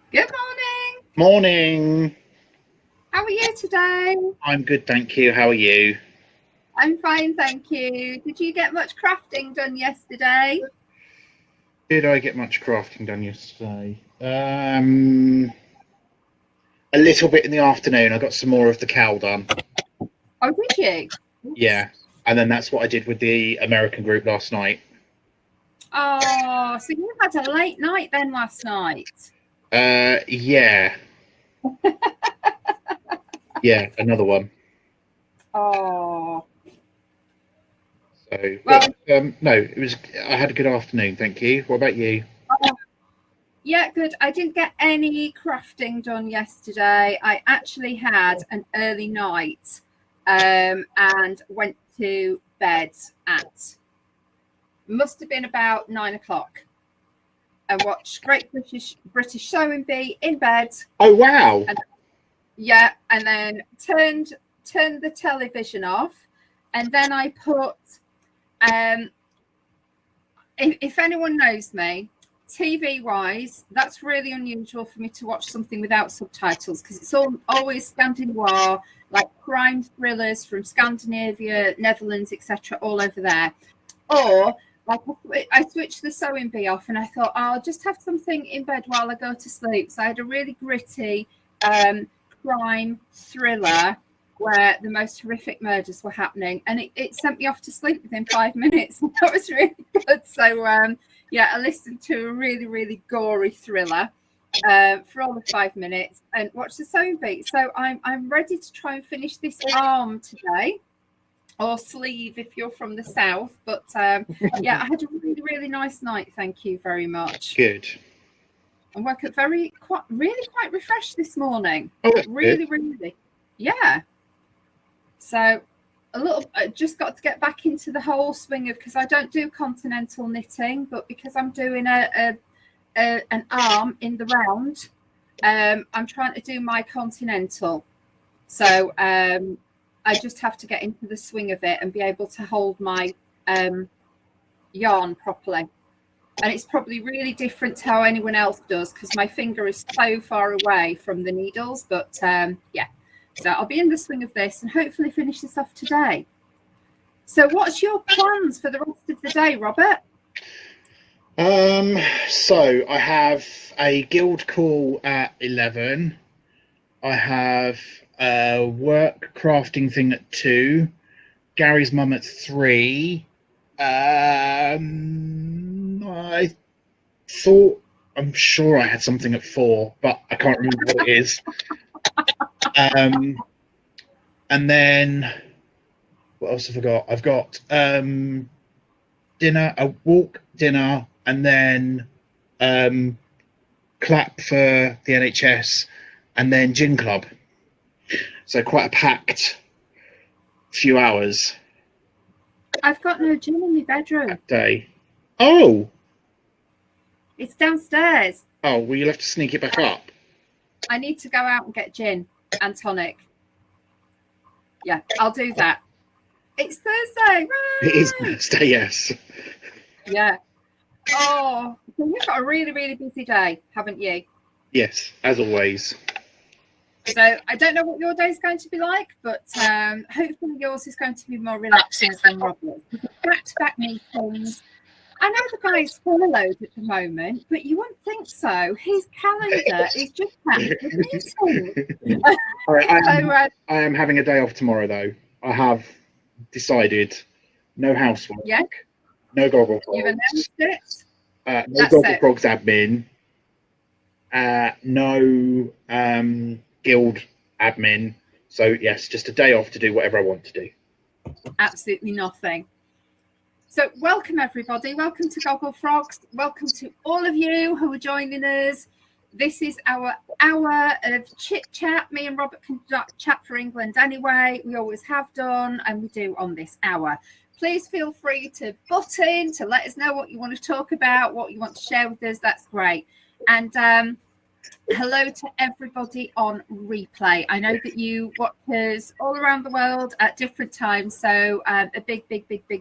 Good morning. Morning. How are you today? I'm good, thank you. How are you? I'm fine, thank you. Did you get much crafting done yesterday? Did I get much crafting done yesterday? A little bit in the afternoon. I got some more of the cow done. Oh, did you? Yeah. And then that's what I did with the American group last night. Oh, so you had a late night then last night. Yeah. Yeah, another one. Oh, So, well, no, it was. I had a good afternoon, thank you. What about you? oh, yeah, good. I didn't get any crafting done yesterday. I actually had an early night and went to bed at must have been about 9 o'clock and watched Great British Sewing Bee in bed. Oh, wow. And yeah, and then turned the television off, and then I put if anyone knows me, TV wise, that's really unusual for me to watch something without subtitles because it's always Scandinavian, like crime thrillers from Scandinavia, Netherlands, etc., all over there. Or like I switched the sewing bee off and I thought, oh, I'll just have something in bed while I go to sleep. So I had a really gritty crime thriller where the most horrific murders were happening, and it sent me off to sleep within 5 minutes. That was really good. So yeah, I listened to a really, really gory thriller for all of 5 minutes and watched the sewing bee. So I'm ready to try and finish this arm today, or sleeve if you're from the south. But yeah, I had a really, really nice night. Thank you very much. Good. I woke up quite refreshed this morning. Oh, that's good. Really, really, yeah. So just got to get back into the whole swing of, because I don't do continental knitting, but because I'm doing an arm in the round, I'm trying to do my continental. So I just have to get into the swing of it and be able to hold my yarn properly. And it's probably really different to how anyone else does because my finger is so far away from the needles. But yeah, so I'll be in the swing of this and hopefully finish this off today. So what's your plans for the rest of the day, Robert? So I have a guild call at 11. I have a work crafting thing at 2. Gary's mum at 3. I'm sure I had something at 4, but I can't remember what it is. And then what else have I got? I've got dinner, a walk, dinner, and then clap for the NHS, and then gin club. So quite a packed few hours. I've got no gin in my bedroom. That day. Oh. It's downstairs. Oh, well, you'll have to sneak it back up. I need to go out and get gin and tonic. Yeah, I'll do that. It's Thursday. It is Thursday, yes. Yeah. Oh, you've got a really, really busy day, haven't you? Yes, as always. So I don't know what your day is going to be like, but hopefully yours is going to be more relaxing than Robert's. Back-to-back meetings. I know the guy's furloughed at the moment, but you wouldn't think so. His calendar is just packed with meetings. I am having a day off tomorrow, though. I have decided no housework, no Gogglefrogs. You've announced it. No Gogglefrogs admin. No guild admin. So yes, just a day off to do whatever I want to do. Absolutely nothing. So welcome everybody. Welcome to Gogglefrogs. Welcome to all of you who are joining us. This is our hour of chit chat. Me and Robert can chat for England anyway. We always have done, and we do on this hour. Please feel free to butt in to let us know what you want to talk about, what you want to share with us. That's great. And hello to everybody on replay. I know that you watch us all around the world at different times, so a big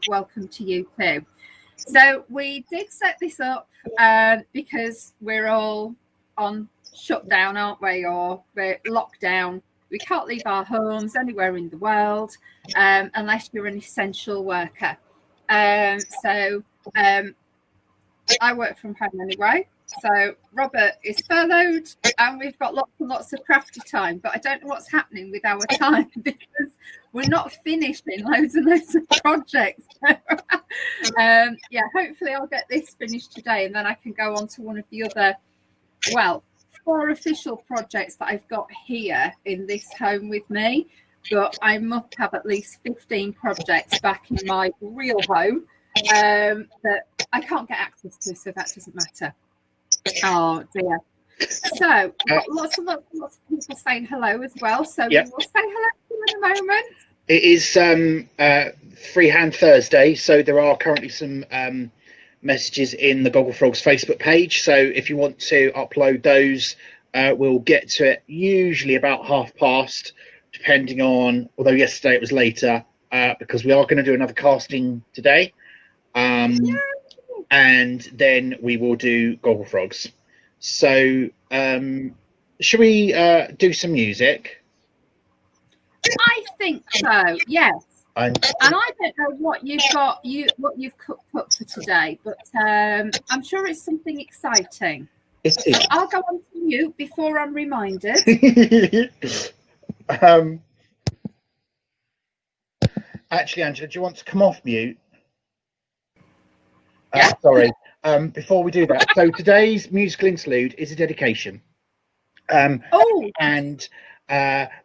welcome to you too. So we did set this up because we're all on shutdown, aren't we? Or we're locked down. We can't leave our homes anywhere in the world unless you're an essential worker. So I work from home anyway. So Robert is furloughed and we've got lots and lots of crafty time, but I don't know what's happening with our time because we're not finishing loads and loads of projects. Yeah, hopefully I'll get this finished today and then I can go on to one of the other, well, 4 official projects that I've got here in this home with me, but I must have at least 15 projects back in my real home that I can't get access to, so that doesn't matter. Oh dear. So we've got lots and lots of people saying hello as well, so we will say hello to them in a moment. It is Freehand Thursday, so there are currently some messages in the Gogglefrogs Facebook page, so if you want to upload those, we'll get to it usually about past, depending on, although yesterday it was later, because we are going to do another casting today. And then we will do Gogglefrogs. So should we do some music? I think so, yes. And I don't know what you've got, what you've cooked up for today, but I'm sure it's something exciting. It is. So I'll go on to mute before I'm reminded. Actually, Angela, do you want to come off mute? Yeah. Sorry. Before we do that, so today's musical interlude is a dedication. And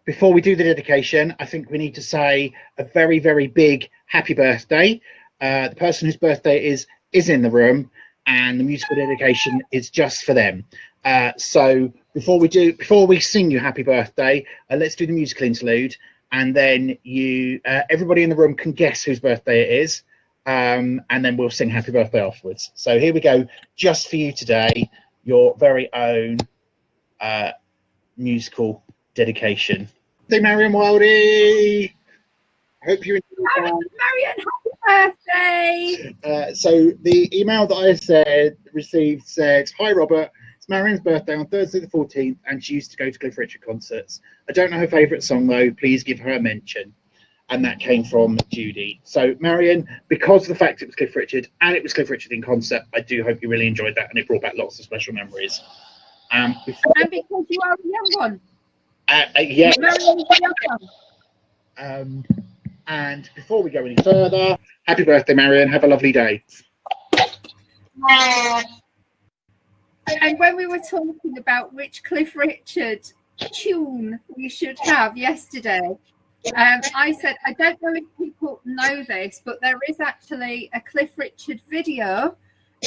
before we do the dedication, I think we need to say a very, very big happy birthday. The person whose birthday is in the room, and the musical dedication is just for them. So before we sing you happy birthday, let's do the musical interlude, and then everybody in the room can guess whose birthday it is. And then we'll sing happy birthday afterwards. So here we go, just for you today, your very own musical dedication. Hey, Marion Wildy! Hope you enjoyed that. Marion, happy birthday! So the email that I received said, "Hi Robert, it's Marion's birthday on Thursday the 14th, and she used to go to Cliff Richard concerts. I don't know her favourite song though. Please give her a mention." And that came from Judy. So Marion, because of the fact it was Cliff Richard and it was Cliff Richard in concert, I do hope you really enjoyed that, and it brought back lots of special memories. And because you are a young one. Yeah. Marion is a young one. And before we go any further, happy birthday, Marion. Have a lovely day. And when we were talking about which Cliff Richard tune we should have yesterday, I said, I don't know if people know this, but there is actually a Cliff Richard video.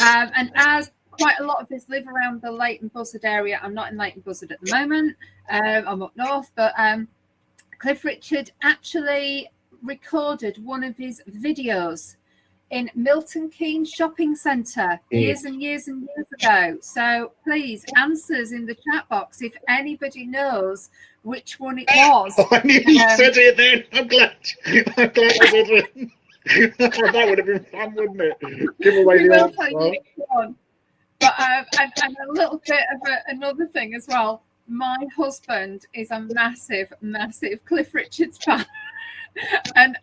And as quite a lot of us live around the Leighton Buzzard area, I'm not in Leighton Buzzard at the moment, I'm up north, but Cliff Richard actually recorded one of his videos in Milton Keynes shopping centre years and years and years ago. So please, answers in the chat box if anybody knows which one it was. I knew you said it then. I'm glad you said it. That would have been fun, wouldn't it? Give away the answer. But and a little bit of another thing as well. My husband is a massive, massive Cliff Richards fan. And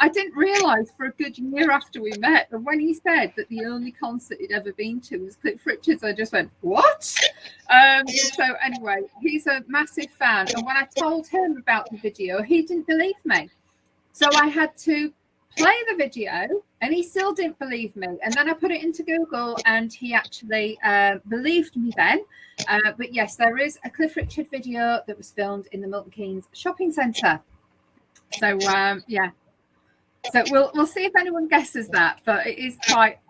I didn't realise for a good year after we met, and when he said that the only concert he'd ever been to was Cliff Richards, I just went, what? So anyway, he's a massive fan, and when I told him about the video, he didn't believe me. So I had to play the video, and he still didn't believe me. And then I put it into Google, and he actually believed me then. But yes, there is a Cliff Richard video that was filmed in the Milton Keynes shopping centre. So yeah, so we'll see if anyone guesses that, but it is quite,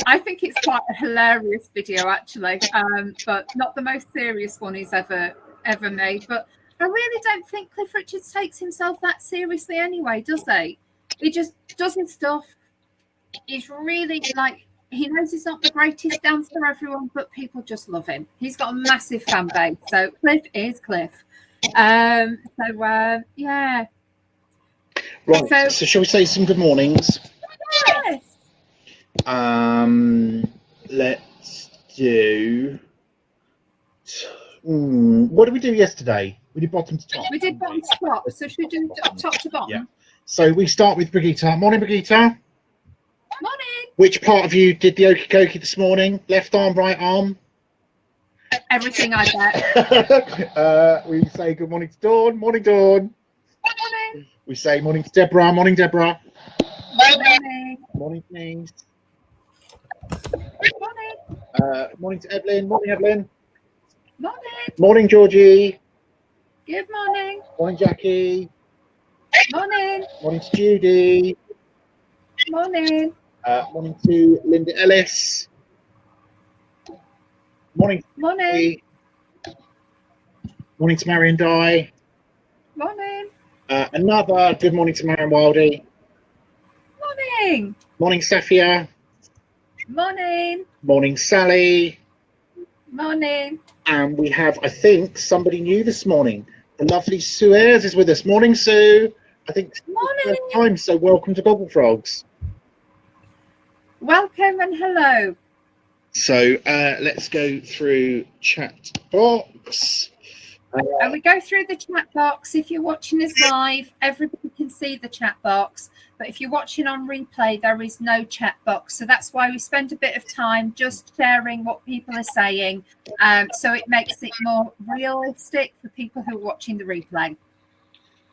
I think it's quite a hilarious video actually, but not the most serious one he's ever made. But I really don't think Cliff Richards takes himself that seriously anyway, does he? He just does his stuff. He's really like, he knows he's not the greatest dancer, everyone, but people just love him. He's got a massive fan base. So Cliff is Cliff. Yeah. Right, so shall we say some good mornings? Yes. Let's do What did we do yesterday? We did bottom to top. We did bottom to top, so should we do top to bottom? Yeah. So we start with Brigitte. Morning, Brigitte. Morning. Which part of you did the okie dokie this morning? Left arm, right arm? Everything, I bet. We say good morning to Dawn. Morning, Dawn. Morning. We say morning to Deborah. Morning, Deborah. Morning. Morning, Denise. Morning. Morning to Evelyn. Morning, Evelyn. Morning. Morning, Georgie. Good morning. Morning, Jackie. Morning. Morning to Judy. Morning. Morning to Linda Ellis. Morning. Morning. Morning to Marion Dye. Morning. Another good morning to Marion Wildy. Morning. Morning, Safia. Morning. Morning, Sally. Morning. And we have, I think, somebody new this morning. The lovely Sue Ayres is with us. Morning, Sue. I think it's Morning. the first time, so welcome to Gogglefrogs. Welcome and hello. So let's go through chat box. And we go through the chat box. If you're watching us live, everybody can see the chat box. But if you're watching on replay, there is no chat box. So that's why we spend a bit of time just sharing what people are saying. So it makes it more realistic for people who are watching the replay.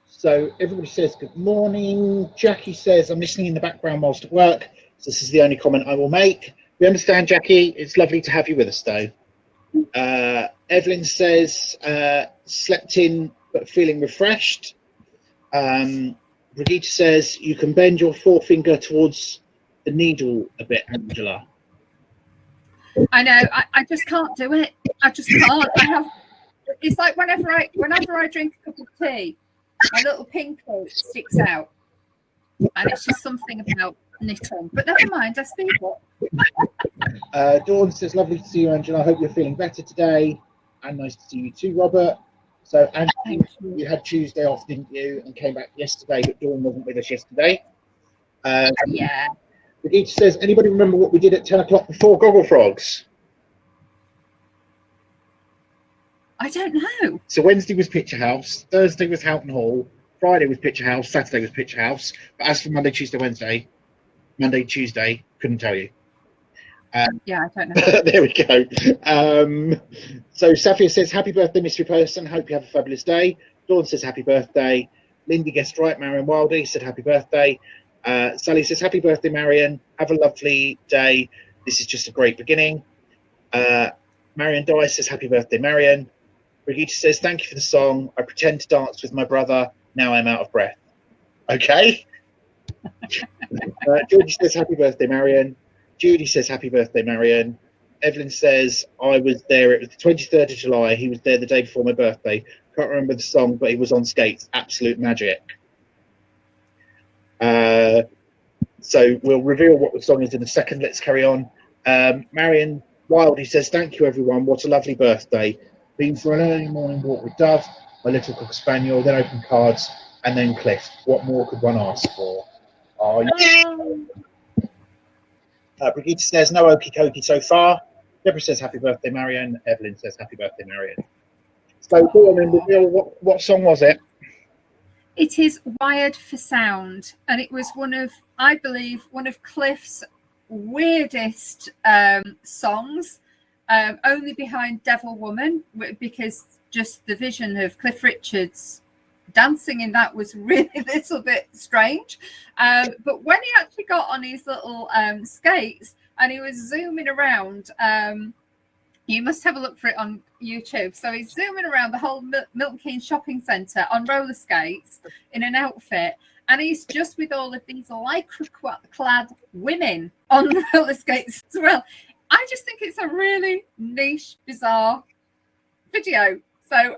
So everybody says good morning. Jackie says, I'm listening in the background whilst at work. So this is the only comment I will make. We understand, Jackie. It's lovely to have you with us, though. Evelyn says, slept in but feeling refreshed. Brigitte says, you can bend your forefinger towards the needle a bit, Angela. I know. I just can't do it. I just can't. It's like whenever I drink a cup of tea, my little pinky sticks out. And it's just something about knitting. But never mind, I speak up. Dawn says, lovely to see you, Angela. I hope you're feeling better today. And nice to see you too, Robert. So, Angela, you had Tuesday off, didn't you? And came back yesterday, but Dawn wasn't with us yesterday. Yeah. Brigitte says, anybody remember what we did at 10 o'clock before Gogglefrogs? I don't know. So Wednesday was Picture House, Thursday was Houghton Hall, Friday was Picture House, Saturday was Picture House. But as for Monday, Tuesday, Wednesday, Monday, Tuesday, couldn't tell you. Yeah, I don't know. There we go. So Safia says, happy birthday, mystery person. Hope you have a fabulous day. Dawn says, happy birthday. Lindy guessed right. Marion Wildy said, happy birthday. Sally says, happy birthday, Marion. Have a lovely day. This is just a great beginning. Marion Dye says, happy birthday, Marion. Brigitte says, thank you for the song. I pretend to dance with my brother. Now I'm out of breath. Okay. Georgie says, happy birthday, Marion. Judy says, happy birthday, Marion. Evelyn says, I was there. It was the 23rd of July. He was there the day before my birthday. Can't remember the song, but he was on skates. Absolute magic. So we'll reveal what the song is in a second. Let's carry on. Marion Wildy says, thank you, everyone. What a lovely birthday. Been for an early morning walk with Dove, my little cocker spaniel, then open cards, and then Cliff. What more could one ask for? Oh, Brigitte says, no okie dokie so far. Deborah says, happy birthday, Marion. Evelyn says, happy birthday, Marion. So, go on and reveal what song was it? It is Wired for Sound. And it was I believe, one of Cliff's weirdest songs, only behind Devil Woman, because just the vision of Cliff Richard's dancing in that was really a little bit strange. But when he actually got on his little skates and he was zooming around, you must have a look for it on YouTube. So he's zooming around the whole Milton Keynes shopping centre on roller skates in an outfit. And he's just with all of these lycra-clad women on roller skates as well. I just think it's a really niche, bizarre video. So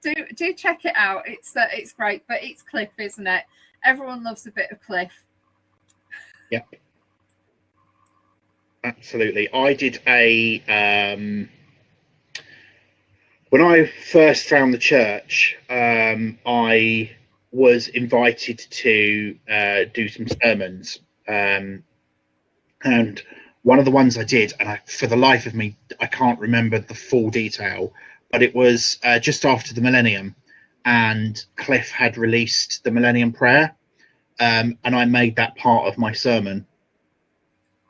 do check it out. It's great, but it's Cliff, isn't it? Everyone loves a bit of Cliff. Yep. Absolutely. I did when I first found the church, I was invited to do some sermons. And one of the ones I did, and for the life of me, I can't remember the full detail, but it was just after the millennium, and Cliff had released the Millennium Prayer, and I made that part of my sermon.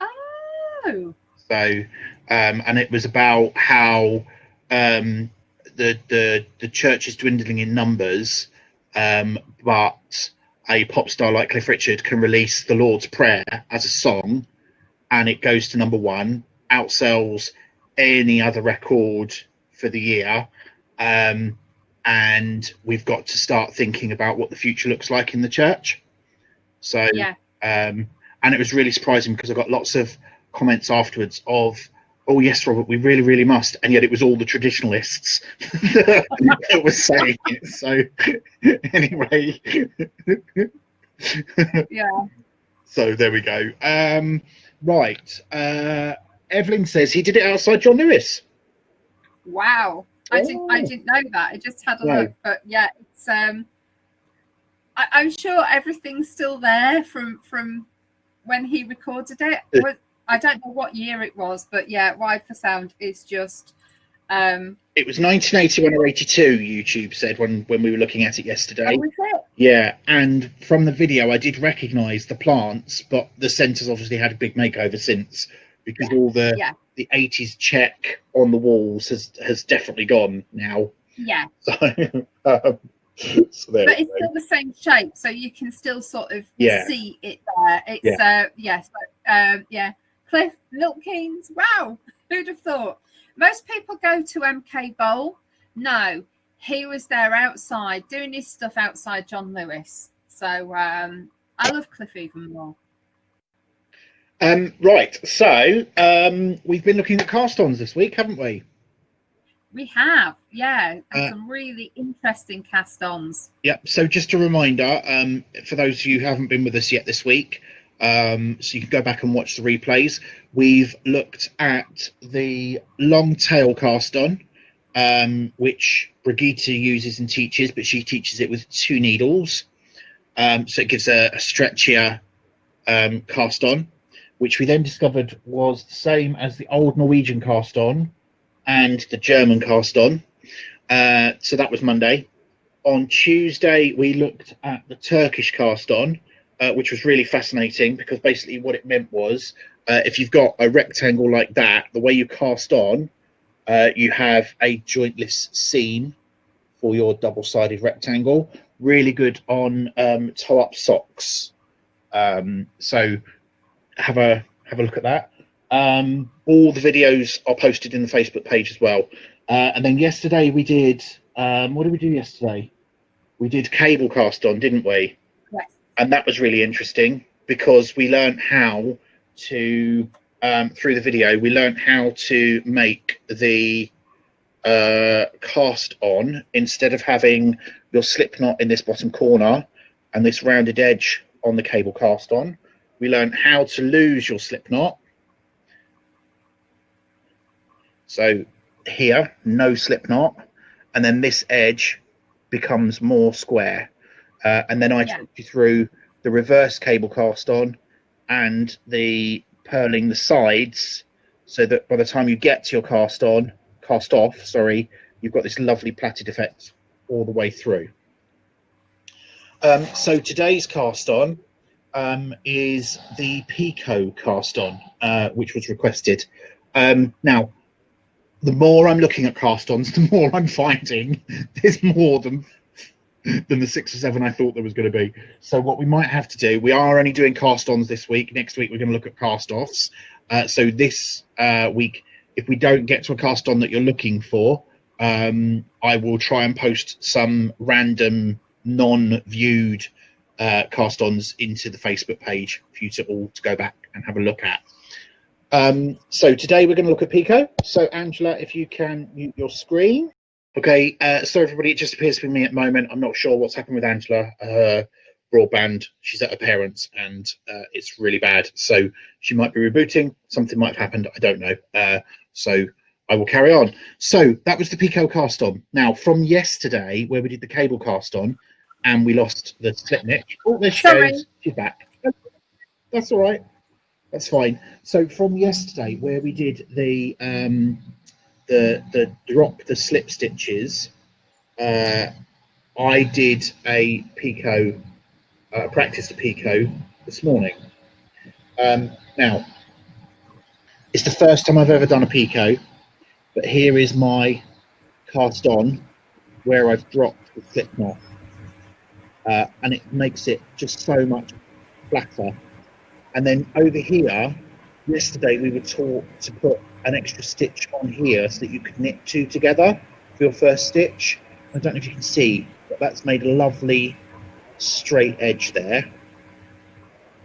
Oh. So, and it was about how the church is dwindling in numbers, but a pop star like Cliff Richard can release the Lord's Prayer as a song, and it goes to #1, outsells any other record for the year, and we've got to start thinking about what the future looks like in the church. So, Yeah. and it was really surprising because I got lots of comments afterwards of, "Oh yes, Robert, we really, really must," and yet it was all the traditionalists that was saying it. So anyway, Yeah. so there we go. Right, Evelyn says he did it outside John Lewis. Wow, I didn't know that. I just had a look, but yeah, it's I'm sure everything's still there from when he recorded it. I don't know what year it was, but yeah, Wide for Sound is just it was 1981 or 82, YouTube said when we were looking at it yesterday. Oh, was it? Yeah, and from the video I did recognise the plants, but the centre's obviously had a big makeover since, because all the 80s check on the walls has definitely gone now. Yeah. So, but it's still the same shape, so you can still sort of see it there. It's yeah. Cliff Milkins. Wow, who'd have thought? Most people go to MK Bowl. No, he was there outside doing his stuff outside John Lewis. So I love Cliff even more. Right, so we've been looking at cast-ons this week, haven't we? We have, yeah, and some really interesting cast-ons. Yep. So just a reminder, for those of you who haven't been with us yet this week, so you can go back and watch the replays. We've looked at the long tail cast-on, which Brigitte uses and teaches, but she teaches it with 2 needles. So it gives a stretchier cast-on, which we then discovered was the same as the old Norwegian cast-on and the German cast-on. So that was Monday. On Tuesday, we looked at the Turkish cast-on, which was really fascinating, because basically what it meant was, if you've got a rectangle like that, the way you cast on, you have a jointless seam for your double-sided rectangle. Really good on toe-up socks. So have a look at that. All the videos are posted in the Facebook page as well. And then yesterday we did, what did we do yesterday? We did cable cast on, didn't we? Yes. And that was really interesting, because we learned how to, through the video, we learned how to make the cast on, instead of having your slip knot in this bottom corner and this rounded edge on the cable cast on. We learned how to lose your slip knot. So here, no slip knot, and then this edge becomes more square. And then I took you through the reverse cable cast on and the purling the sides, so that by the time you get to your cast off, sorry, you've got this lovely plaited effect all the way through. So today's cast on is the Pico cast on, which was requested. Now, the more I'm looking at cast-ons, the more I'm finding there's more than the 6 or 7 I thought there was going to be. So what we might have to do, we are only doing cast-ons this week. Next week we're going to look at cast-offs. So this week, if we don't get to a cast-on that you're looking for, I will try and post some random non-viewed cast-ons into the Facebook page for you to all to go back and have a look at. So today we're going to look at Pico. So Angela, if you can mute your screen. Okay, so everybody, it just appears to be me at the moment. I'm not sure what's happened with Angela. Her broadband, she's at her parents', and it's really bad. So she might be rebooting. Something might have happened. I don't know. So I will carry on. So that was the Pico cast on. Now, from yesterday, where we did the cable cast on, and we lost the slip niche. Oh, there she goes. She's back. That's all right. That's fine. So from yesterday, where we did the the drop the slip stitches, I did a picot, practiced a picot this morning. Now, it's the first time I've ever done a picot, but here is my cast on where I've dropped the slip knot, and it makes it just so much flatter. And then over here, yesterday we were taught to put an extra stitch on here so that you could knit two together for your first stitch. I don't know if you can see, but that's made a lovely straight edge there.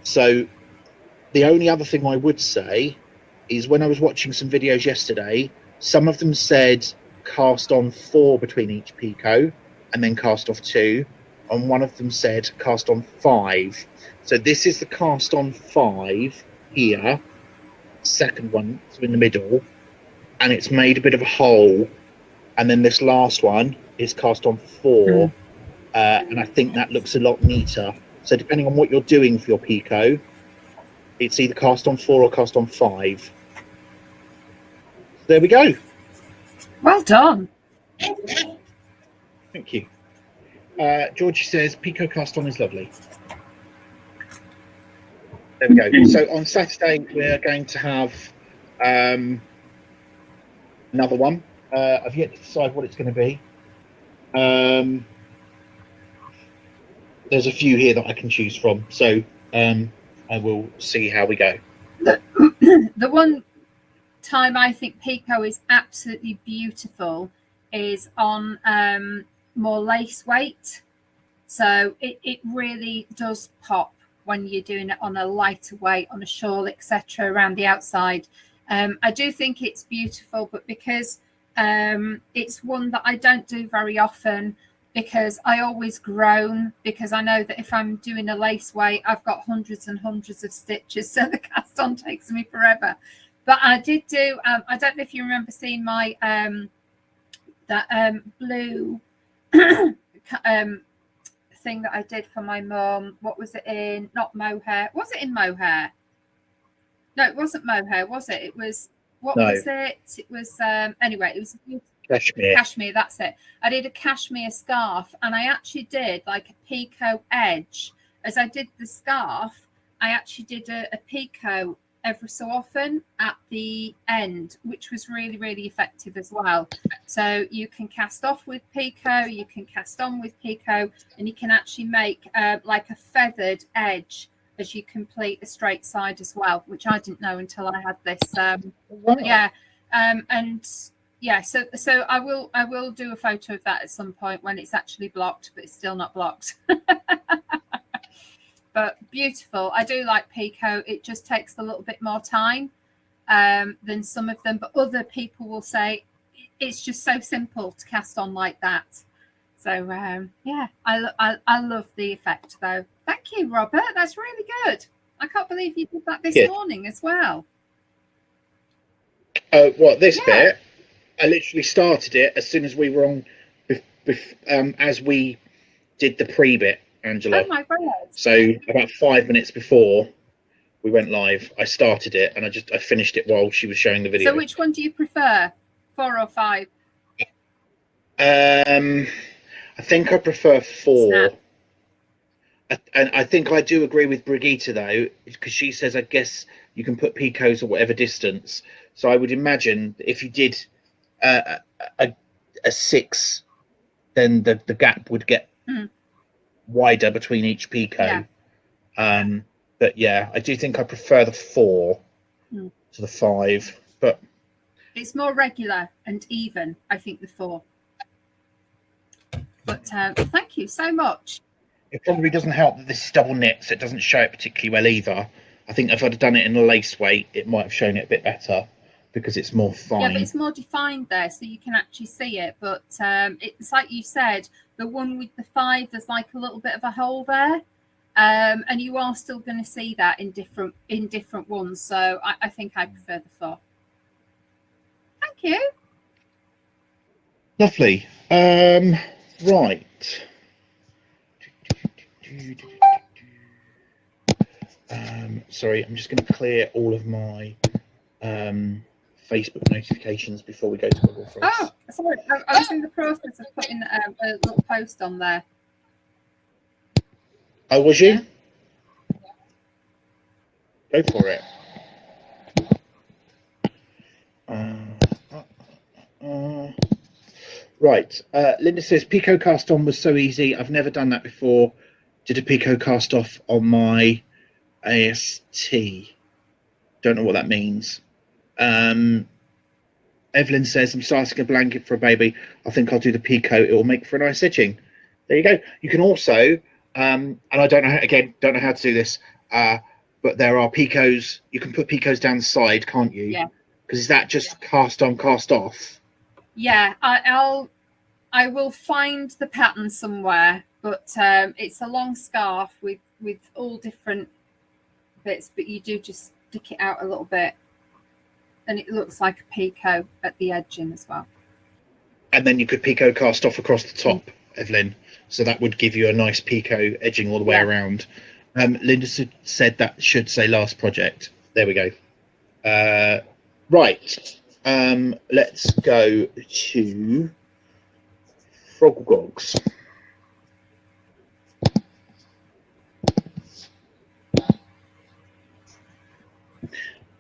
So the only other thing I would say is when I was watching some videos yesterday, some of them said cast on 4 between each picot and then cast off 2, and one of them said cast on 5. So this is the cast on 5 here, second one, so in the middle, and it's made a bit of a hole, and then this last one is cast on 4, and I think that looks a lot neater. So depending on what you're doing for your picot, it's either cast on 4 or cast on 5. There we go. Well done. Thank you. Georgie says picot cast on is lovely. There we go. So on Saturday we're going to have another one. I've yet to decide what it's going to be. There's a few here that I can choose from, so I will see how we go. The one time I think picot is absolutely beautiful is on more lace weight. So it really does pop when you're doing it on a lighter weight, on a shawl, etc., around the outside. I do think it's beautiful, but because it's one that I don't do very often, because I always groan, because I know that if I'm doing a lace weight, I've got hundreds and hundreds of stitches, so the cast on takes me forever. But I did do, I don't know if you remember seeing my blue thing that I did for my mum. What was it in? Not mohair. Was it in mohair? No, it wasn't mohair, was it? It was, what was it? It was, anyway, it was cashmere. Cashmere, that's it. I did a cashmere scarf, and I actually did like a picot edge. As I did the scarf, I actually did a picot ever so often at the end, which was really, really effective as well. So you can cast off with picot, you can cast on with picot, and you can actually make like a feathered edge as you complete a straight side as well, which I didn't know until I had this. So I will do a photo of that at some point when it's actually blocked, but it's still not blocked. But beautiful. I do like picot. It just takes a little bit more time than some of them, but other people will say it's just so simple to cast on like that. So yeah, I love the effect though. Thank you, Robert. That's really good. I can't believe you did that this morning as well. What, this bit? I literally started it as soon as we were on, as we did the pre-bit, Angela. Oh my God. So about 5 minutes before we went live, I started it, and I finished it while she was showing the video. So which one do you prefer, 4 or 5? I think I prefer 4. And I think I do agree with Brigitte though, because she says I guess you can put picots at whatever distance. So I would imagine if you did a 6, then the gap would get wider between each picot. But yeah, I do think I prefer the 4 to the 5. But it's more regular and even, I think, the 4. But thank you so much. It probably doesn't help that this is double knit, so it doesn't show it particularly well either. I think if I'd have done it in a lace weight, it might have shown it a bit better because it's more fine. Yeah, but it's more defined there, so you can actually see it. But it's like you said, the one with the 5, there's like a little bit of a hole there, and you are still going to see that in different ones. So I think I prefer the 4. Thank you. Lovely. Right. Sorry, I'm just going to clear all of my Facebook notifications before we go to Gogglefrogs. Oh, sorry. I was in the process of putting a little post on there. Oh, was you? Go for it. Right. Linda says Pico cast on was so easy. I've never done that before. Did a Pico cast off on my AST. Don't know what that means. Evelyn says I'm starting a blanket for a baby. I think I'll do the Pico. It will make for a nice edging. There you go. You can also, and I don't know how to do this, but there are Picos. You can put Picos down the side, can't you? Yeah. Because is that just cast on, cast off? Yeah, I will find the pattern somewhere, but it's a long scarf with all different bits, but you do just stick it out a little bit, and it looks like a Pico at the edging as well. And then you could Pico cast off across the top, Evelyn. So that would give you a nice Pico edging all the way around. Linda said that should say last project. There we go. Right. Let's go to Gogglefrogs.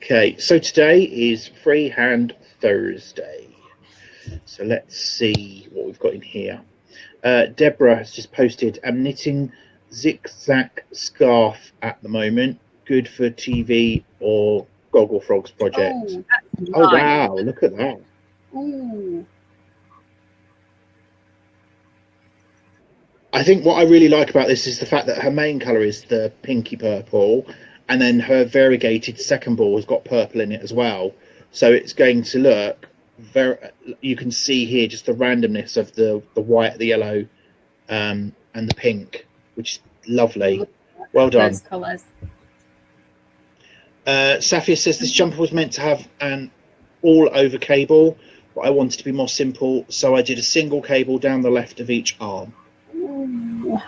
Okay, so today is Freehand Thursday. So let's see what we've got in here. Deborah has just posted, I'm knitting zigzag scarf at the moment. Good for TV or Gogglefrogs project. Oh, that's Oh, nice. wow, look at that. Ooh. I think what I really like about this is the fact that her main colour is the pinky purple, and then her variegated second ball has got purple in it as well. So it's going to look very, you can see here just the randomness of the white, the yellow, and the pink, which is lovely. Well done. Those colours. Safia says this jumper was meant to have an all over cable, but I wanted to be more simple, so I did a single cable down the left of each arm. Ooh,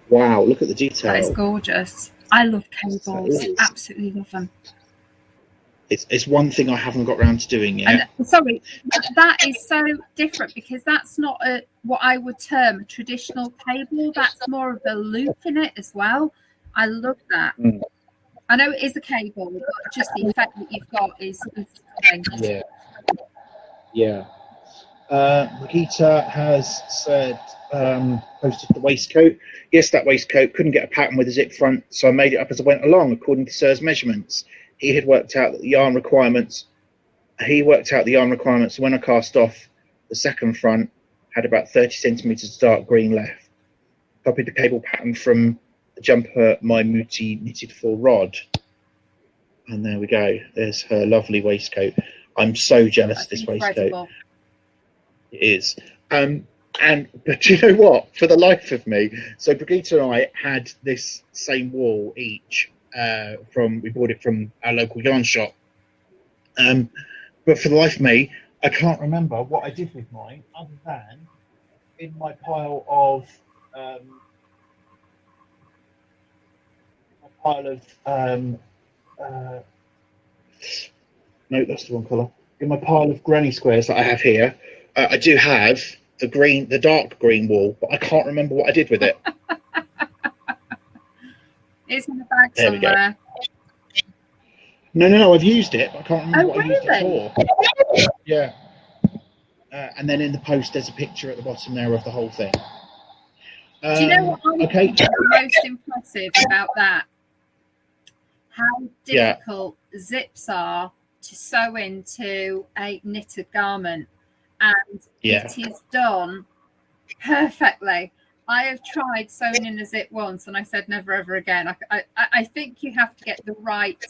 Wow, look at the detail. that is gorgeous. I love cables. Absolutely love them. It's one thing I haven't got around to doing yet. And, sorry, that is so different because that's not what I would term a traditional cable. That's more of a loop in it as well. I love that. Mm. I know it is a cable, but just the effect that you've got is Yeah. Yeah. Brigitte has said, posted the waistcoat. Yes, that waistcoat couldn't get a pattern with a zip front, so I made it up as I went along according to Sir's measurements. He had worked out that the yarn requirements. When I cast off, the second front had about 30 centimeters dark green left. Copied the cable pattern from the jumper my Muti knitted for Rod. And there we go. There's her lovely waistcoat. I'm so jealous of this waistcoat. It is. But you know what? For the life of me, so Brigitte and I had this same wool each. We bought it from our local yarn shop. But for the life of me, I can't remember what I did with mine, other than in my pile of no, that's the wrong colour. In my pile of granny squares that I have here, I do have the dark green wool, but I can't remember what I did with it. It's in the bag somewhere. No, I've used it, but I can't remember what I used it for. Yeah. And then in the post, there's a picture at the bottom there of the whole thing. Do you know what I think is most impressive about that? How difficult zips are to sew into a knitted garment, and it is done perfectly. I have tried sewing in a zip once, and I said never ever again. I think you have to get the right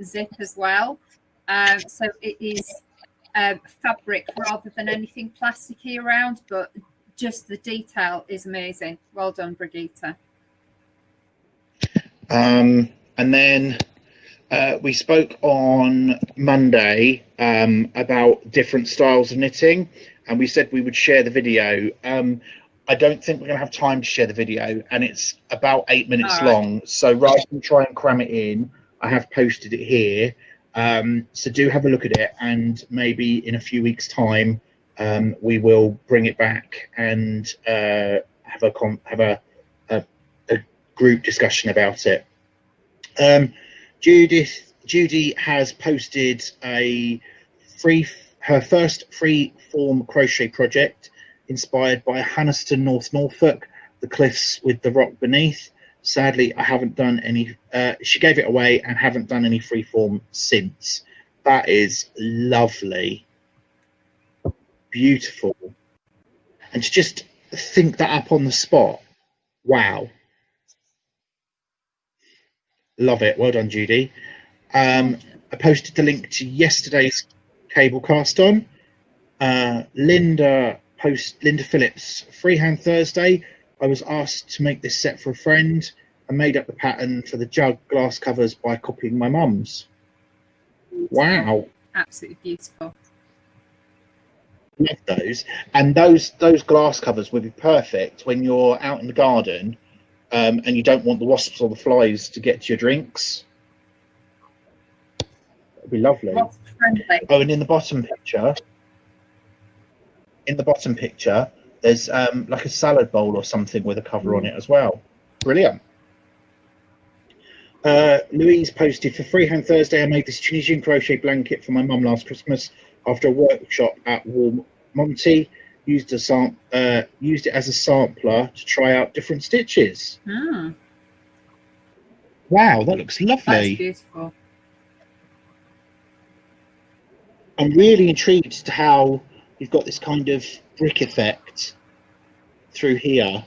zip as well. So it is fabric rather than anything plasticky around, but just the detail is amazing. Well done, Brigitte. And then we spoke on Monday about different styles of knitting, and we said we would share the video. I don't think we're going to have time to share the video, and it's about 8 minutes long. So rather than try and cram it in, I have posted it here. So do have a look at it, and maybe in a few weeks' time, we will bring it back and have a group discussion about it. Judy has posted her first free form crochet project inspired by Hanniston, North Norfolk, the cliffs with the rock beneath. Sadly, I haven't done any. She gave it away and haven't done any free form since. That is lovely, beautiful, and to just think that up on the spot. Wow, love it. Well done, Judy. I posted the link to yesterday's cable cast on. Linda Phillips, Freehand Thursday. I was asked to make this set for a friend. I made up the pattern for the jug glass covers by copying my mum's. Wow. Absolutely beautiful. Love those. And those glass covers would be perfect when you're out in the garden and you don't want the wasps or the flies to get to your drinks. That'd be lovely. Wasp friendly. Oh, and in the bottom picture, there's like a salad bowl or something with a cover on it as well. Brilliant. Louise posted, for Freehand Thursday, I made this Tunisian crochet blanket for my mum last Christmas after a workshop at Monty. Used it as a sampler to try out different stitches. Wow, that looks lovely. That's beautiful. I'm really intrigued to how you've got this kind of brick effect through here.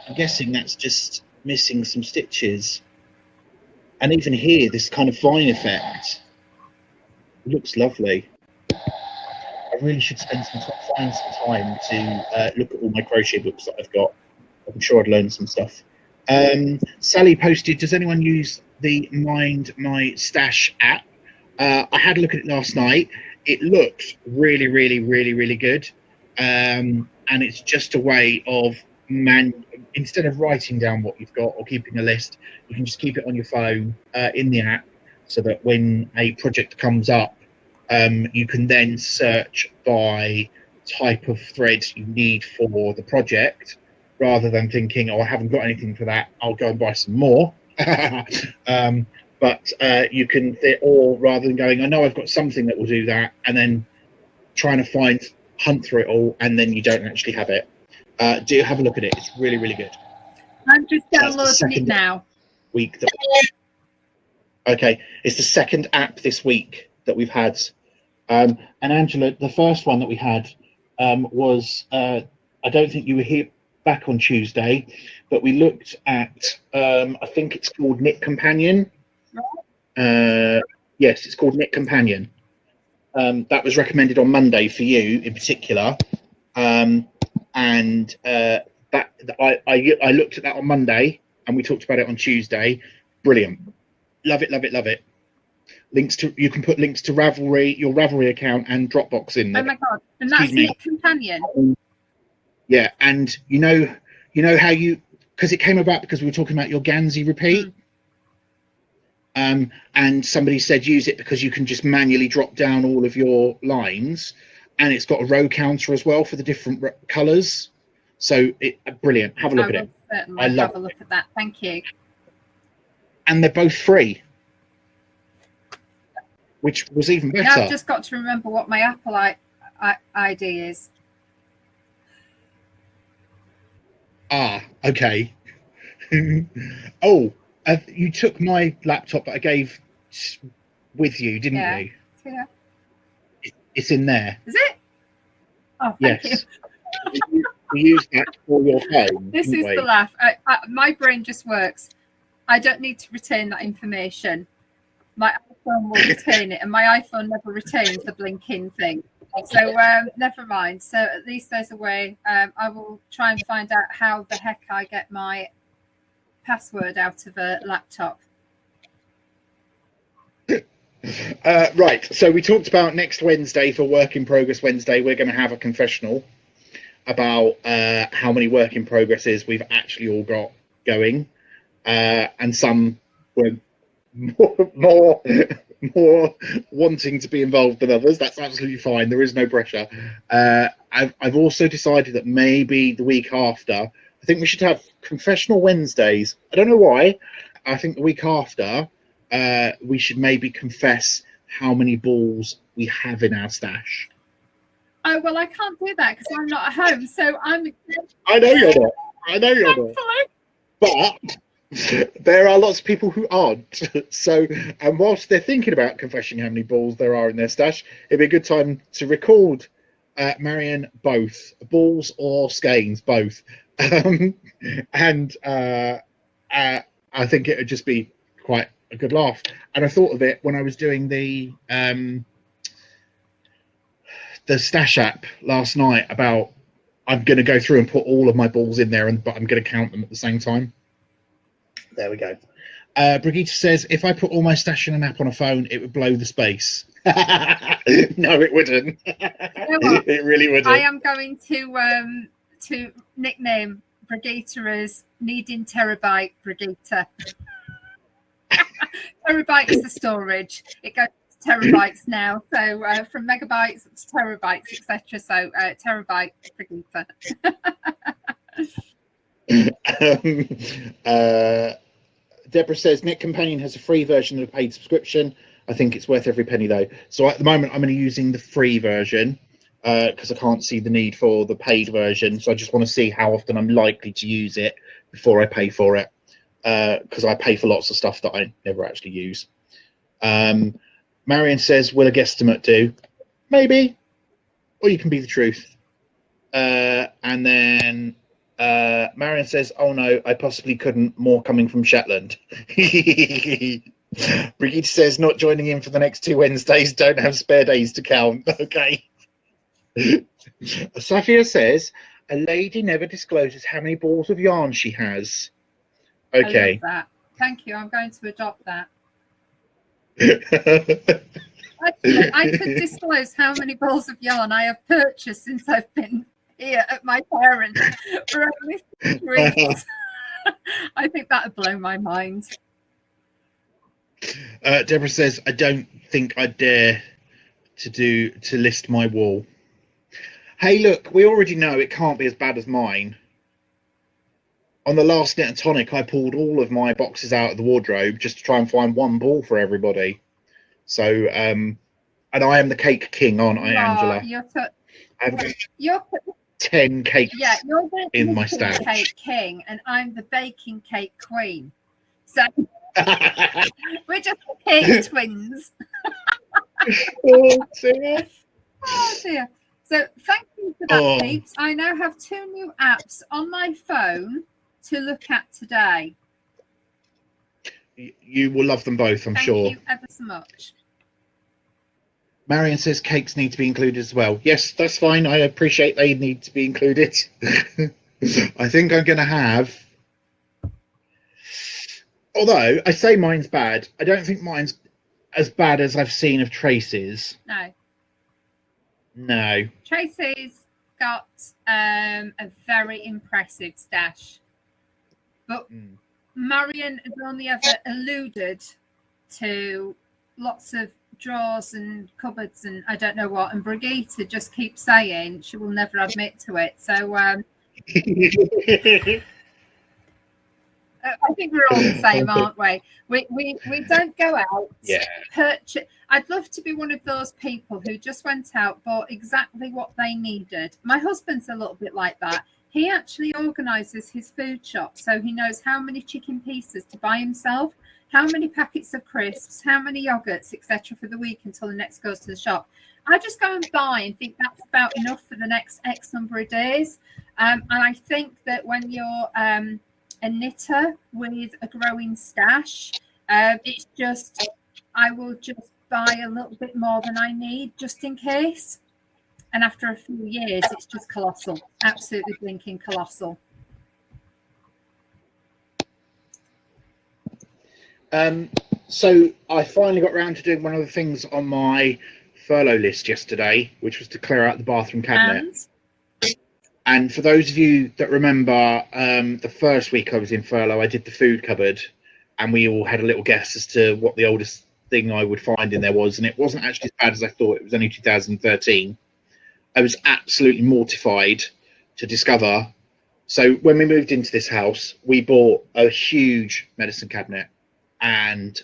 I'm guessing that's just missing some stitches. And even here, this kind of vine effect. It looks lovely. I really should find some time to look at all my crochet books that I've got. I'm sure I'd learn some stuff. Sally posted, does anyone use the Mind My Stash app? I had a look at it last night. It looks really, really, really, really good. And it's just a way of instead of writing down what you've got or keeping a list, you can just keep it on your phone in the app, so that when a project comes up, you can then search by type of thread you need for the project, rather than thinking, oh, I haven't got anything for that, I'll go and buy some more. But you can, or rather than going, I know I've got something that will do that, and then trying to hunt through it all, and then you don't actually have it. Do have a look at it. It's really, really good. I'm just downloading it now. Okay, it's the second app this week that we've had. And Angela, the first one that we had was, I don't think you were here back on Tuesday, but we looked at, I think it's called Knit Companion. Yes, it's called Knit Companion. That was recommended on Monday for you in particular. And that I looked at that on Monday, and we talked about it on Tuesday. Brilliant. Love it, love it, love it. You can put links to Ravelry, your Ravelry account, and Dropbox in there. Oh my god. And that's Knit Companion. Yeah, and you know how because it came about because we were talking about your Gansey repeat. And somebody said use it because you can just manually drop down all of your lines, and it's got a row counter as well for the different colors. So brilliant. Have a look at it. I love have a look at that. Thank you. And they're both free, which was even better. Now I've just got to remember what my Apple ID is. Okay. Oh, you took my laptop that I gave with you, didn't you? Yeah. It's in there. Is it? Oh, thank you. We use that for your phone. This is the laugh. My brain just works. I don't need to retain that information. My iPhone will retain it, and my iPhone never retains the blinking thing. So never mind. So at least there's a way. I will try and find out how the heck I get my password out of a laptop. Right. So we talked about next Wednesday for Work in Progress Wednesday. We're going to have a confessional about how many work in progresses we've actually all got going, and some were more more wanting to be involved than others. That's absolutely fine. There is no pressure. I've also decided that maybe the week after, I think we should have confessional Wednesdays. I don't know why. I think the week after, we should maybe confess how many balls we have in our stash. Oh, well, I can't do that because I'm not at home. So I'm. I know you're not. I know you're not. But there are lots of people who aren't. So, and whilst they're thinking about confessing how many balls there are in their stash, it'd be a good time to record Marion both balls or skeins, both. And I think it would just be quite a good laugh. And I thought of it when I was doing the stash app last night about I'm going to go through and put all of my balls in there, but I'm going to count them at the same time. There we go. Brigitte says, if I put all my stash in an app on a phone, it would blow the space. No, it wouldn't. You know what? It really wouldn't. I am going to nickname Brigitte as needing terabyte Brigitte. Terabyte is the storage. It goes to terabytes now. So from megabytes to terabytes, etc. So terabyte Brigitte. Deborah says Nick Companion has a free version of a paid subscription. I think it's worth every penny though. So at the moment I'm only using the free version because I can't see the need for the paid version. So I just want to see how often I'm likely to use it before I pay for it, because I pay for lots of stuff that I never actually use. Marion says, will a guesstimate do? Maybe, or you can be the truth. And then Marion says, oh no, I possibly couldn't, more coming from Shetland. Brigitte says, not joining in for the next 2 Wednesdays, don't have spare days to count. Okay. Safia says, a lady never discloses how many balls of yarn she has. Okay. I love that. Thank you. I'm going to adopt that. Actually, I could disclose how many balls of yarn I have purchased since I've been here at my parents for only 6 weeks. I think that would blow my mind. Deborah says, I don't think I'd dare to list my wall. Hey, look, we already know it can't be as bad as mine. On the last Knit and Tonic, I pulled all of my boxes out of the wardrobe just to try and find one ball for everybody. So, and I am the cake king, aren't I, Angela? I've got 10 cakes you're in my stash. Cake king, and I'm the baking cake queen. So we're just cake twins. Oh dear. Oh dear. So thank you for that, peeps. I now have 2 new apps on my phone to look at today. You will love them both, I'm sure. Thank you ever so much. Marion says cakes need to be included as well. Yes, that's fine. I appreciate they need to be included. I think I'm going to have... Although, I say mine's bad, I don't think mine's as bad as I've seen of Tracy's. No. Tracy's got a very impressive stash. But Marion has only ever alluded to lots of drawers and cupboards and I don't know what. And Brigitte just keeps saying she will never admit to it. So I think we're all the same, aren't we? We don't go out, purchase. I'd love to be one of those people who just went out, bought exactly what they needed. My husband's a little bit like that. He actually organises his food shop, so he knows how many chicken pieces to buy himself, how many packets of crisps, how many yogurts, etc. for the week until the next goes to the shop. I just go and buy and think that's about enough for the next X number of days. And I think that when you're a knitter with a growing stash, it's just, I will just buy a little bit more than I need just in case. And after a few years, it's just colossal, absolutely blinking colossal. So I finally got around to doing one of the things on my furlough list yesterday, which was to clear out the bathroom cabinet. And for those of you that remember, the first week I was in furlough, I did the food cupboard, and we all had a little guess as to what the oldest thing I would find in there was, and it wasn't actually as bad as I thought. It was only 2013. I was absolutely mortified to discover. So when we moved into this house, we bought a huge medicine cabinet, and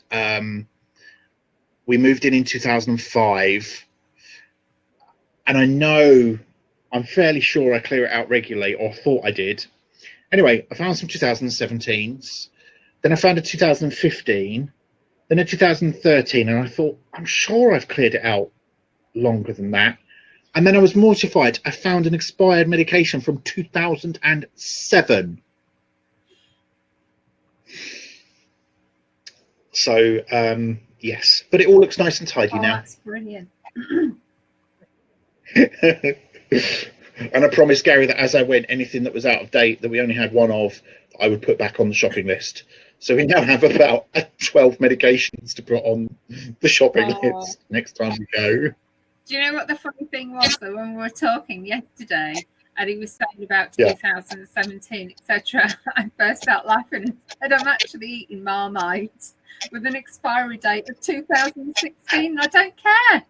we moved in 2005. And I'm fairly sure I clear it out regularly, or thought I did. Anyway, I found some 2017s. Then I found a 2015. Then a 2013. And I thought, I'm sure I've cleared it out longer than that. And then I was mortified. I found an expired medication from 2007. So, yes. But it all looks nice and tidy now. That's brilliant. And I promised Gary that as I went, anything that was out of date that we only had one of, I would put back on the shopping list. So we now have about 12 medications to put on the shopping list next time we go. Do you know what the funny thing was though, when we were talking yesterday and he was saying about 2017, etc. I burst out laughing and said, I'm actually eating Marmite with an expiry date of 2016. I don't care.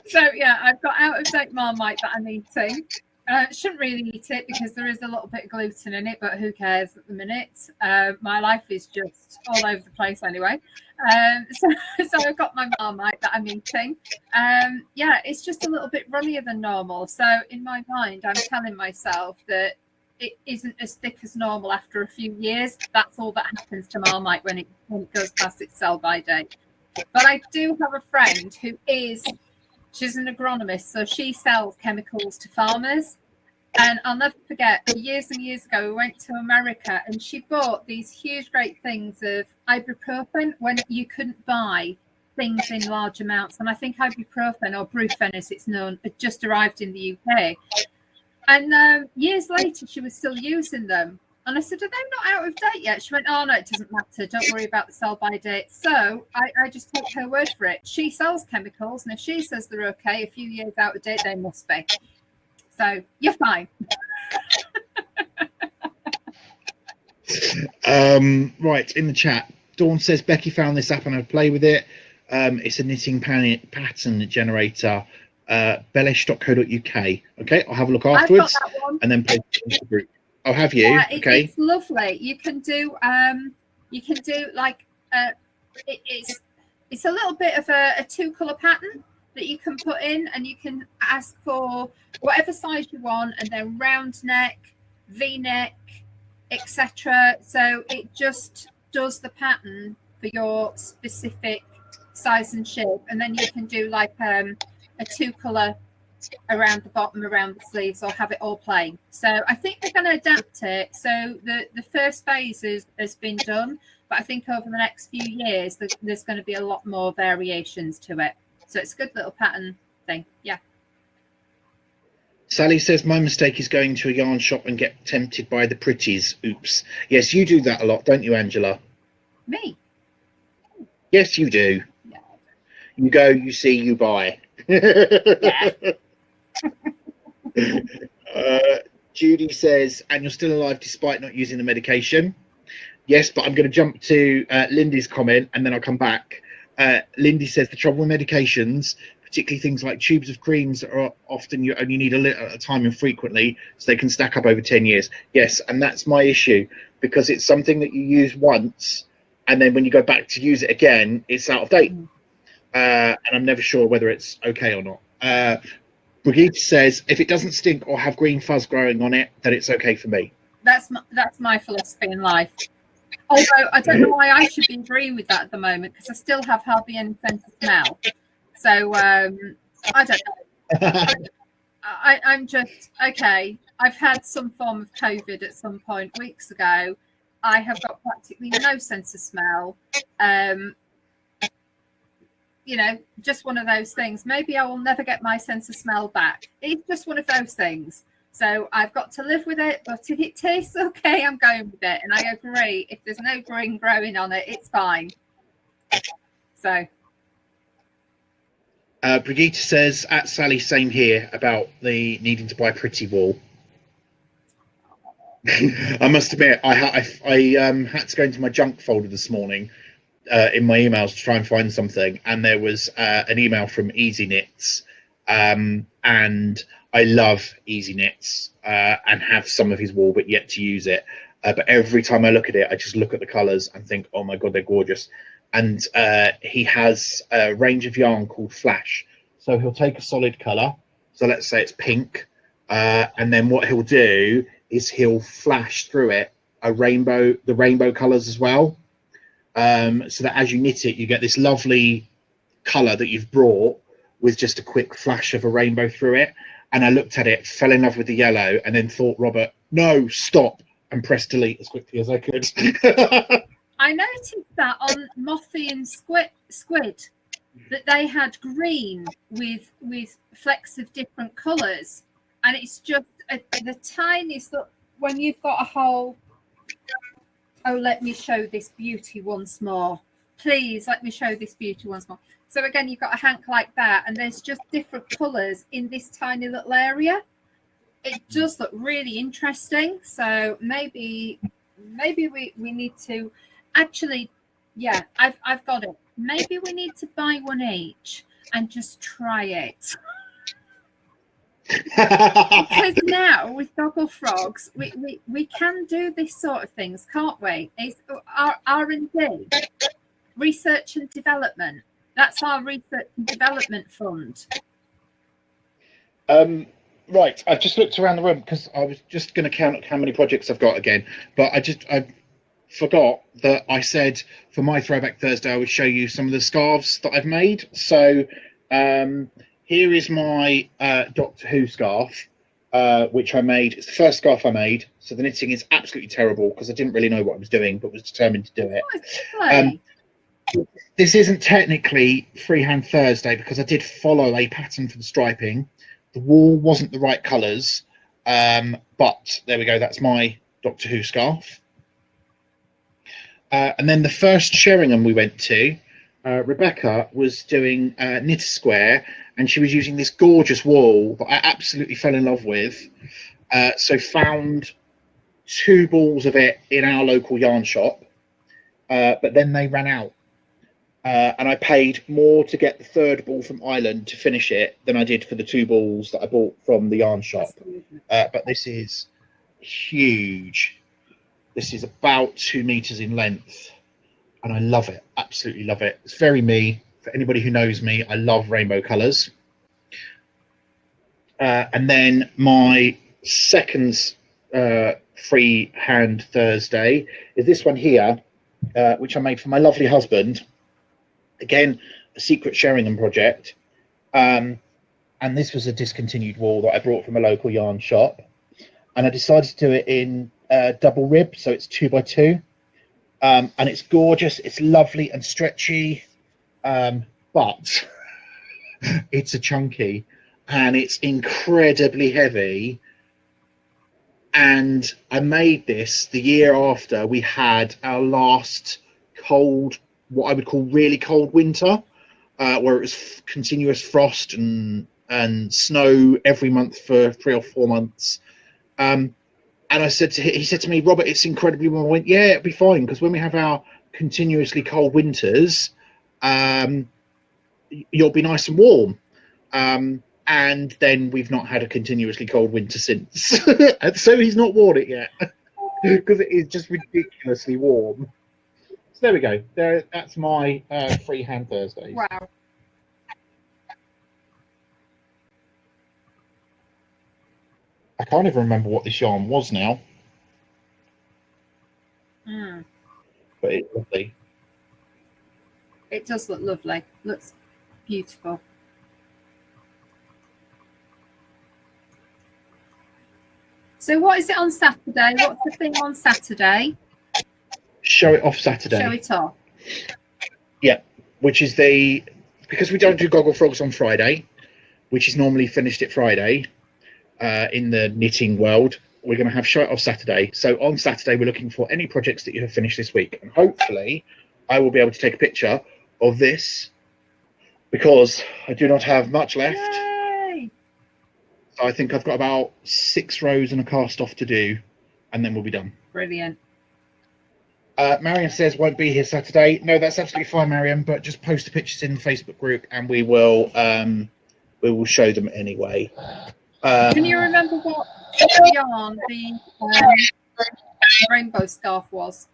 So yeah, I've got out of date Marmite that I'm eating. Shouldn't really eat it because there is a little bit of gluten in it, but who cares at the minute? My life is just all over the place anyway. So I've got my Marmite that I'm eating. Yeah, it's just a little bit runnier than normal. So in my mind, I'm telling myself that it isn't as thick as normal after a few years. That's all that happens to Marmite when it goes past its sell-by date. But I do have a friend who she's an agronomist, so she sells chemicals to farmers. And I'll never forget, years and years ago, we went to America and she bought these huge, great things of ibuprofen when you couldn't buy things in large amounts. And I think ibuprofen, or Brufen as it's known, had just arrived in the UK. And years later, she was still using them. And I said, are they not out of date yet? She went, oh, no, it doesn't matter. Don't worry about the sell-by date. So I just took her word for it. She sells chemicals, and if she says they're okay, a few years out of date, they must be. So you're fine. Right, in the chat, Dawn says, Becky found this app and I'd play with it. It's a knitting pattern generator, bellish.co.uk. Okay, I'll have a look afterwards and then post it into the group. Oh, have you? Yeah, okay. It's lovely. You can do like it's a little bit of a 2-color pattern that you can put in, and you can ask for whatever size you want, and then round neck, V-neck, etc. So it just does the pattern for your specific size and shape, and then you can do like a 2-color around the bottom, around the sleeves, or have it all plain. So I think they're going to adapt it. So the first phase has been done, but I think over the next few years there's going to be a lot more variations to it. So it's a good little pattern thing. Yeah. Sally says, my mistake is going to a yarn shop and get tempted by the pretties. Oops. Yes, you do that a lot, don't you, Angela? Me? Yes, you do. Yeah. You go, you see, you buy. Yeah. Judy says, and you're still alive despite not using the medication. Yes, but I'm going to jump to Lindy's comment and then I'll come back. Lindy says the trouble with medications, particularly things like tubes of creams, are often you only need a little at a time and frequently, so they can stack up over 10 years. Yes, and that's my issue, because it's something that you use once and then when you go back to use it again, it's out of date. And I'm never sure whether it's okay or not. Brigitte says, if it doesn't stink or have green fuzz growing on it, then it's okay for me. That's my philosophy in life. Although I don't know why I should be agreeing with that at the moment, because I still have hardly any sense of smell. So I don't know. I'm just, okay, I've had some form of COVID at some point weeks ago. I have got practically no sense of smell. You know, just one of those things. Maybe I will never get my sense of smell back. It's just one of those things. So I've got to live with it, but if it tastes okay, I'm going with it. And I agree, if there's no green growing on it, it's fine. So. Brigitte says, at Sally, same here, about the needing to buy pretty wool. I must admit, I had to go into my junk folder this morning in my emails to try and find something, and there was an email from Easy Knits, and I love Easy Knits and have some of his wool, but yet to use it. But every time I look at it, I just look at the colours and think, oh my god, they're gorgeous. And he has a range of yarn called Flash. So he'll take a solid colour, so let's say it's pink, and then what he'll do is he'll flash through it the rainbow colours as well, so that as you knit it, you get this lovely colour that you've brought with just a quick flash of a rainbow through it. And I looked at it, fell in love with the yellow, and then thought, Robert, no, stop, and pressed delete as quickly as I could. I noticed that on Mothy and Squid that they had green with flecks of different colours, and it's just the tiniest look when you've got a whole. Oh, let me show this beauty once more, please. Let me show this beauty once more. So again, you've got a hank like that, and there's just different colours in this tiny little area. It does look really interesting. So maybe we need to actually, yeah, I've got it. Maybe we need to buy one each and just try it. Because now with Gogglefrogs, we can do this sort of things, can't we? It's R&D, research and development. That's our research and development fund. Right, I've just looked around the room because I was just going to count how many projects I've got again, but I forgot that I said for my Throwback Thursday I would show you some of the scarves that I've made. So here is my Doctor Who scarf, which I made. It's the first scarf I made, so the knitting is absolutely terrible because I didn't really know what I was doing, but was determined to do it. This isn't technically Freehand Thursday because I did follow a pattern for the striping. The wool wasn't the right colours, but there we go. That's my Doctor Who scarf. And then the first Sheringham we went to, Rebecca was doing Knit Square, and she was using this gorgeous wool that I absolutely fell in love with. So found 2 balls of it in our local yarn shop, but then they ran out. And I paid more to get the 3rd ball from Ireland to finish it than I did for the 2 balls that I bought from the yarn shop. But this is huge. This is about 2 meters in length, and I love it. Absolutely love it. It's very me. For anybody who knows me, I love rainbow colors. And then my second Freehand Thursday is this one here, which I made for my lovely husband. Again, a secret Sheringham project. And this was a discontinued wool that I brought from a local yarn shop. And I decided to do it in double rib, so it's 2x2. And it's gorgeous. It's lovely and stretchy. But it's a chunky and it's incredibly heavy. And I made this the year after we had our last cold, what I would call really cold winter, where it was continuous frost and snow every month for 3 or 4 months. And I said to him, he said to me, Robert, it's incredibly warm. I went, yeah, it'll be fine, because when we have our continuously cold winters, you'll be nice and warm. And then we've not had a continuously cold winter since. And so he's not worn it yet, because it is just ridiculously warm. So there we go. That's my Freehand Thursdays. Wow. I can't even remember what this yarn was now. But it's lovely. It does look lovely. Looks beautiful. So what is it on Saturday? What's the thing on Saturday? Show it off Saturday. Show it off. Yeah, which is because we don't do Gogglefrogs on Friday, which is normally finished at Friday in the knitting world, we're going to have Show It Off Saturday. So on Saturday, we're looking for any projects that you have finished this week. And hopefully I will be able to take a picture of this, because I do not have much left. Yay! So I think I've got about 6 rows and a cast off to do. and then we'll be done. Brilliant. Marion says won't be here Saturday. No, that's absolutely fine, Marion. But just post the pictures in the Facebook group, and we will show them anyway. Can you remember what yarn the rainbow scarf was?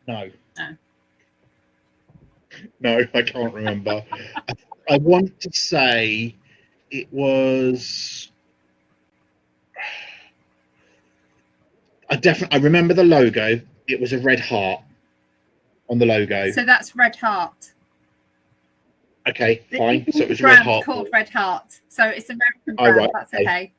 No. No. No, I can't remember. I want to say it was. I remember the logo. It was a red heart on the logo. So that's Red Heart. Okay, fine. So it was Red Heart. Called Red Heart. So it's an American brand. Right, that's okay.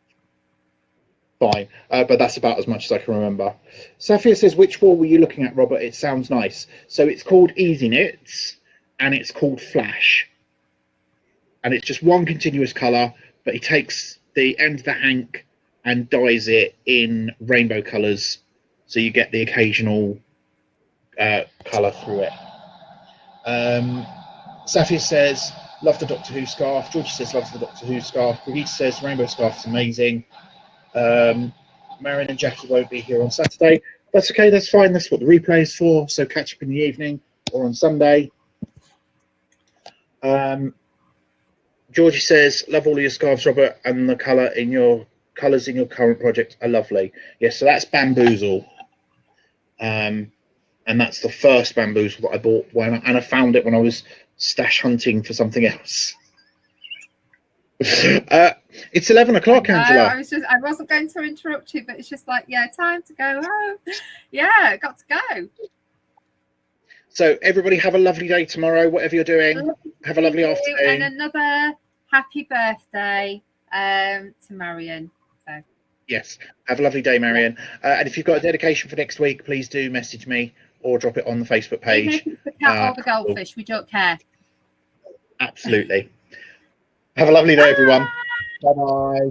Fine, but that's about as much as I can remember. Safia says, which wall were you looking at, Robert? It sounds nice. So it's called Easy Knits, and it's called Flash. And it's just one continuous colour, but he takes the end of the hank and dyes it in rainbow colours, so you get the occasional colour through it. Safia says, love the Doctor Who scarf. Georgie says, loves the Doctor Who scarf. Brigitte says, rainbow scarf is amazing. Marion and Jackie won't be here on Saturday. That's okay, that's fine. That's what the replay is for. So catch up in the evening or on Sunday. Georgie says, love all of your scarves, Robert, and the colours in your current project are lovely. Yes, so that's Bamboozle. And that's the first Bamboozle that I bought and I found it when I was stash hunting for something else. It's 11 o'clock, Angela. I wasn't going to interrupt you, but it's just like, yeah, time to go home. Yeah, got to go. So everybody have a lovely day tomorrow, whatever you're doing. Have a lovely afternoon. And another happy birthday to Marion. So yes, have a lovely day, Marion. And if you've got a dedication for next week, please do message me or drop it on the Facebook page. Even if it's the cat or the goldfish, we don't care. Absolutely. Have a lovely day, everyone. Bye-bye.